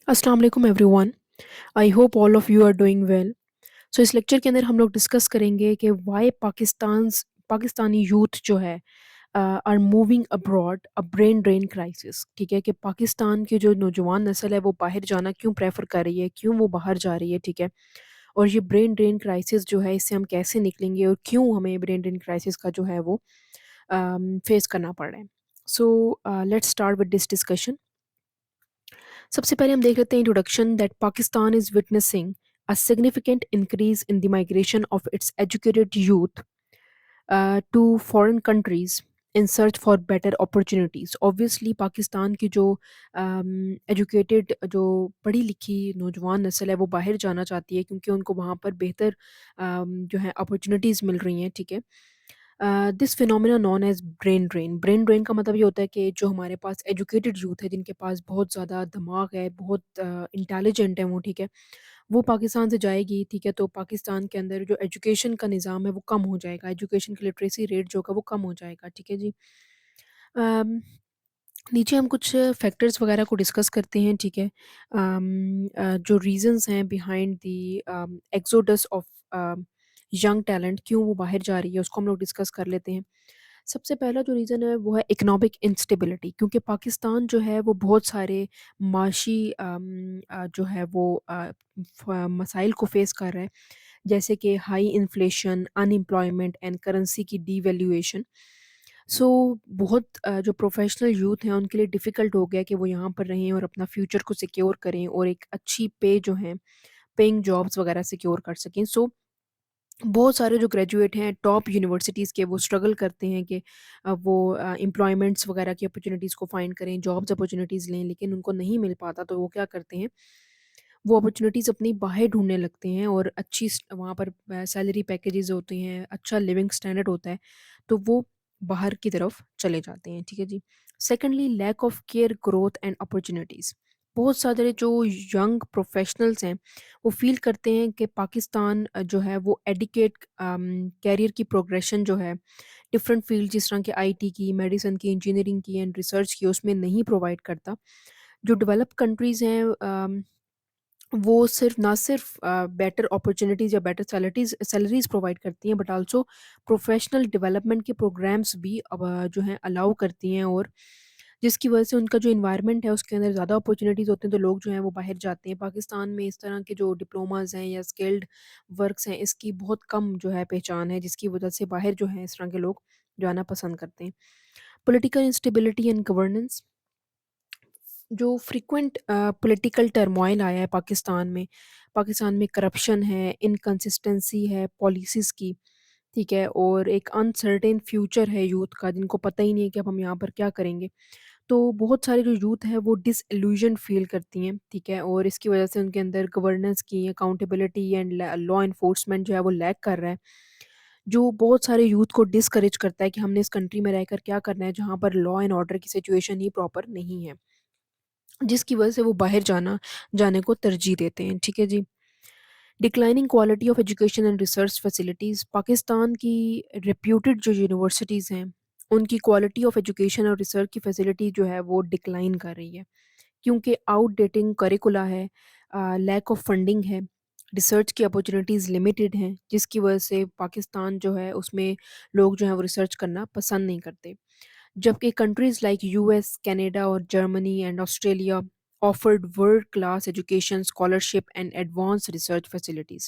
अस्सलाम वालेकुम everyone. I hope all of you are doing well. So इस lecture के अंदर हम लोग डिस्कस करेंगे कि वाई पाकिस्तानी यूथ जो है are moving abroad a brain drain crisis. ठीक है कि पाकिस्तान की जो नौजवान नस्ल है वो बाहर जाना क्यों प्रेफर कर रही है, क्यों वो बाहर जा रही है। ठीक है, और ये ब्रेन ड्रेन क्राइसिस जो है इससे हम कैसे निकलेंगे और क्यों हमें ब्रेन ड्रेन क्राइसिस का जो है वो फेस करना पड़ रहा है। So let's start with this discussion. सबसे पहले हम देख लेते हैं introduction that Pakistan is witnessing a significant increase in the migration of its educated youth to foreign countries in search for better opportunities. Obviously Pakistan की जो एजुकेटेड जो पढ़ी लिखी नौजवान नस्ल है वो बाहर जाना चाहती है क्योंकि उनको वहाँ पर बेहतर जो है अपॉर्चुनिटीज़ मिल रही हैं। ठीक है, this phenomena known as brain drain. Brain drain का मतलब ये होता है कि जो हमारे पास एजुकेटेड यूथ है, जिनके पास बहुत ज़्यादा दिमाग है, बहुत इंटेलिजेंट है वो, ठीक है, वो पाकिस्तान से जाएगी। ठीक है, तो पाकिस्तान के अंदर जो एजुकेशन का निज़ाम है वो कम हो जाएगा, एजुकेशन की लिटरेसी रेट जो होगा वो कम हो जाएगा। ठीक है जी। अम, नीचे हम कुछ फैक्टर्स वगैरह को डिस्कस करते हैं। ठीक है, जो रीजंस हैं behind the exodus of young talent, क्यों वो बाहर जा रही है, उसको हम लोग डिस्कस कर लेते हैं। सबसे पहला जो रीज़न है वो है इकोनॉमिक इंस्टेबिलिटी, क्योंकि पाकिस्तान जो है वो बहुत सारे माशी जो है वो मसाइल को फेस कर रहा है, जैसे कि high inflation, unemployment and currency की डीवैल्यूएशन। सो बहुत जो प्रोफेशनल यूथ हैं उनके लिए डिफ़िकल्ट हो गया कि वो यहाँ पर रहें और अपना फ्यूचर को सिक्योर करें और एक अच्छी पे जो है पेइंग जॉब्स वगैरह सिक्योर कर सकें। सो बहुत सारे जो ग्रेजुएट हैं टॉप यूनिवर्सिटीज़ के, वो स्ट्रगल करते हैं कि वो एम्प्लॉयमेंट्स वगैरह की अपॉर्चुनिटीज़ को फाइंड करें, जॉब्स अपॉर्चुनिटीज़ लें, लेकिन उनको नहीं मिल पाता तो वो क्या करते हैं, वो अपॉर्चुनिटीज़ अपनी बाहर ढूँढने लगते हैं और अच्छी वहाँ पर सैलरी पैकेजेज़ होती हैं, अच्छा लिविंग स्टैंडर्ड होता है, तो वो बाहर की तरफ चले जाते हैं। ठीक है जी। Secondly, lack of care, growth and opportunities. बहुत सारे जो यंग प्रोफेशनल्स हैं वो फील करते हैं कि पाकिस्तान जो है वो एडिकेट कैरियर की प्रोग्रेशन जो है डिफरेंट फील्ड जिस तरह के आईटी की, मेडिसिन की, इंजीनियरिंग की एंड रिसर्च की, उसमें नहीं प्रोवाइड करता। जो डेवलप कंट्रीज़ हैं वो सिर्फ बेटर अपॉर्चुनिटीज़ या बेटर सैलरीज़ प्रोवाइड करती हैं, बट आल्सो प्रोफेशनल डेवलपमेंट के प्रोग्राम्स भी अब जो हैं अलाउ करती हैं, और जिसकी वजह से उनका जो एनवायरनमेंट है उसके अंदर ज़्यादा अपॉर्चुनिटीज़ होते हैं, तो लोग जो हैं वो बाहर जाते हैं। पाकिस्तान में इस तरह के जो डिप्लोमास हैं या स्किल्ड वर्क्स हैं इसकी बहुत कम जो है पहचान है, जिसकी वजह से बाहर जो है इस तरह के लोग जाना पसंद करते हैं। Political instability and governance. जो फ्रीक्वेंट पॉलिटिकल टर्मोइल आया है पाकिस्तान में करप्शन है, इनकंसिस्टेंसी है पॉलिसीज़ की, ठीक है, और एक अनसर्टेन फ्यूचर है यूथ का, जिनको पता ही नहीं है कि अब हम यहाँ पर क्या करेंगे। तो बहुत सारे जो यूथ है वो डिसइल्यूजन फील करती हैं। ठीक है, और इसकी वजह से उनके अंदर गवर्नेंस की अकाउंटेबिलिटी एंड लॉ एनफोर्समेंट जो है वो लैक कर रहा है, जो बहुत सारे यूथ को डिस्करेज करता है कि हमने इस कंट्री में रहकर क्या करना है जहाँ पर लॉ एंड ऑर्डर की सिचुएशन ही प्रॉपर नहीं है, जिसकी वजह से वो बाहर जाने को तरजीह देते हैं। ठीक है जी। Declining quality of education and research facilities. Pakistan की रेप्यूटेड जो यूनिवर्सिटीज़ हैं उनकी क्वालिटी ऑफ एजुकेशन और रिसर्च की फैसिलिटी जो है वो डिक्लाइन कर रही है, क्योंकि आउटडेटिंग करिकुला है, लैक ऑफ फंडिंग है, रिसर्च की अपॉर्चुनिटीज़ लिमिटेड हैं, जिसकी वजह से पाकिस्तान जो है उसमें लोग जो है वो रिसर्च करना पसंद नहीं करते। जबकि कंट्रीज़ लाइक यूएस, कनाडा और Germany and Australia offered world-class education, scholarship, and advanced research facilities,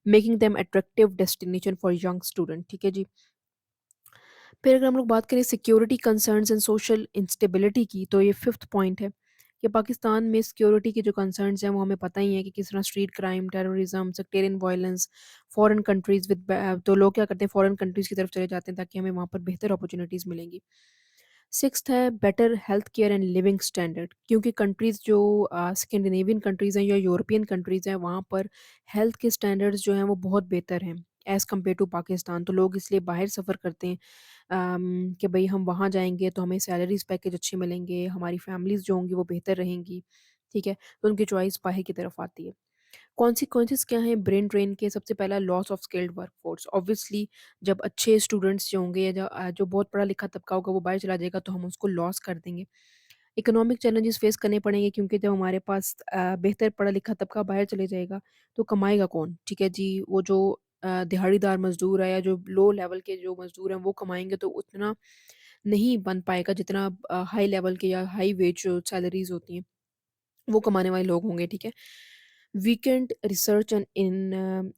making them attractive destination for young student। ठीक है जी। फिर अगर हम लोग बात करें security concerns and social instability की, तो ये फिफ्थ पॉइंट है कि पाकिस्तान में सिक्योरिटी के जो कंसर्न्स हैं वो हमें पता ही है कि किस तरह street crime, terrorism, sectarian violence, foreign countries तो लोग क्या करते हैं, फॉरेन कंट्रीज़ की तरफ चले जाते हैं ताकि हमें वहाँ पर बेहतर अपॉर्चुनिटीज़ मिलेंगी। सिक्स्थ है better health care and living standard, क्योंकि कंट्रीज़ जो स्कैंडिनेवियन कंट्रीज़ हैं या यूरोपियन कंट्रीज़ हैं वहाँ पर हेल्थ के स्टैंडर्ड्स जो हैं वो बहुत बेहतर हैं एज़ कम्पेयर टू पाकिस्तान, तो लोग इसलिए बाहर सफ़र करते हैं कि भई हम वहाँ जाएँगे तो हमें सैलरीज़ पैकेज अच्छे मिलेंगे, हमारी फैमिलीज़ जो होंगी वो बेहतर रहेंगी, ठीक है? तो उनकी चॉइस बाहर की तरफ आती है। कॉन्सिक्वेंसेस क्या हैं ब्रेन ड्रेन के? सबसे पहला loss of skilled workforce. Obviously जब अच्छे स्टूडेंट्स जो होंगे या जो बहुत पढ़ा लिखा तबका होगा वो बाहर चला जाएगा तो हम उसको लॉस कर देंगे। इकोनॉमिक चैलेंजेस फेस करने पड़ेंगे क्योंकि जब हमारे पास बेहतर पढ़ा-लिखा तबका बाहर चले जाएगा, तो कमाएगा कौन? ठीक है जी, वो जो दिहाड़ीदार मज़दूर है या जो लो लेवल के जो मज़दूर हैं, वो कमाएँगे तो उतना नहीं बन पाएगा जितना हाई लेवल के या हाई वेज जो सैलरीज़ होती हैं, वो कमाने वाले लोग होंगे, ठीक है? वीकेंड रिसर्च एंड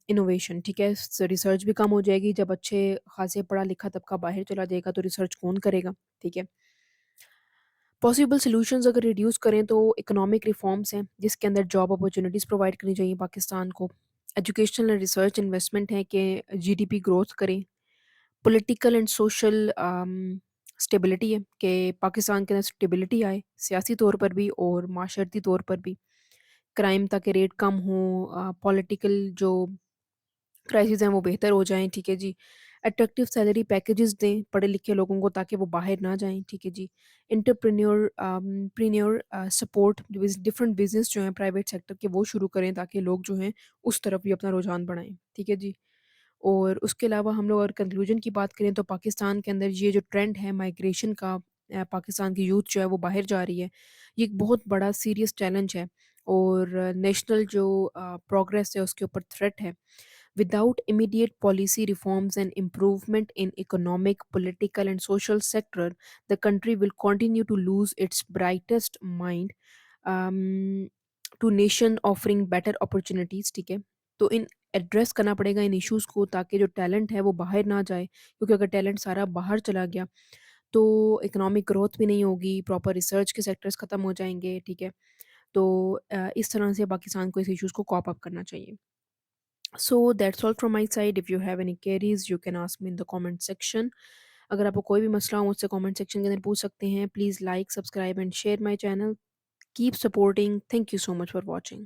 इनोवेशन ठीक है? रिसर्च भी कम हो जाएगी जब अच्छे खासे पढ़ा-लिखा तबका बाहर चला जाएगा तो रिसर्च कौन करेगा? ठीक है? पॉसिबल सॉल्यूशंस अगर रिड्यूस करें तो इकोनॉमिक रिफॉर्म्स हैं जिसके अंदर जॉब अपॉर्चुनिटीज़ प्रोवाइड करनी चाहिए पाकिस्तान को। एजुकेशनल एंड रिसर्च इन्वेस्टमेंट है कि जीडीपी ग्रोथ करें। पॉलिटिकल एंड सोशल स्टेबिलिटी है कि पाकिस्तान के अंदर स्टेबिलिटी आए, सियासी तौर पर भी और माशरती तौर पर भी। क्राइम ताकि रेट कम हो पॉलिटिकल जो क्राइसिस हैं वो बेहतर हो जाएँ, ठीक है जी। अट्रैक्टिव सैलरी पैकेजेज़ दें पढ़े-लिखे लोगों को ताकि वो बाहर ना जाएँ, ठीक है जी। प्रेन्योर सपोर्ट डिफरेंट बिज़नेस जो हैं प्राइवेट सेक्टर के वो शुरू करें ताकि लोग जो हैं उस तरफ भी अपना रुझान बढ़ाएँ, ठीक है जी। और उसके अलावा हम लोग अगर कंक्लूजन की बात करें तो पाकिस्तान के अंदर ये जो ट्रेंड है माइग्रेशन का पाकिस्तान की यूथ जो है वो बाहर जा रही है। ये एक बहुत बड़ा सीरियस चैलेंज है और नेशनल जो प्रोग्रेस है उसके ऊपर थ्रेट है। Without immediate policy reforms and improvement in economic, political, and social sector, the country will continue to lose its brightest mind um, to nation offering better opportunities. ठीक है तो इन एड्रेस करना पड़ेगा इन इश्यूज को ताकि जो टैलेंट है वो बाहर ना जाए क्योंकि अगर टैलेंट सारा बाहर चला गया तो इकोनॉमिक ग्रोथ भी नहीं होगी प्रॉपर रिसर्च के सेक्टर्स खत्म हो जाएंगे ठीक है तो इस तरह से पाकिस्तान को इस इश्यूज को कॉप अप करना चाहिए so that's all from my side if you have any queries you can ask me in the comment section अगर आपको कोई भी मसला हो मुझसे कमेंट सेक्शन के अंदर पूछ सकते हैं please like subscribe and share my channel keep supporting thank you so much for watching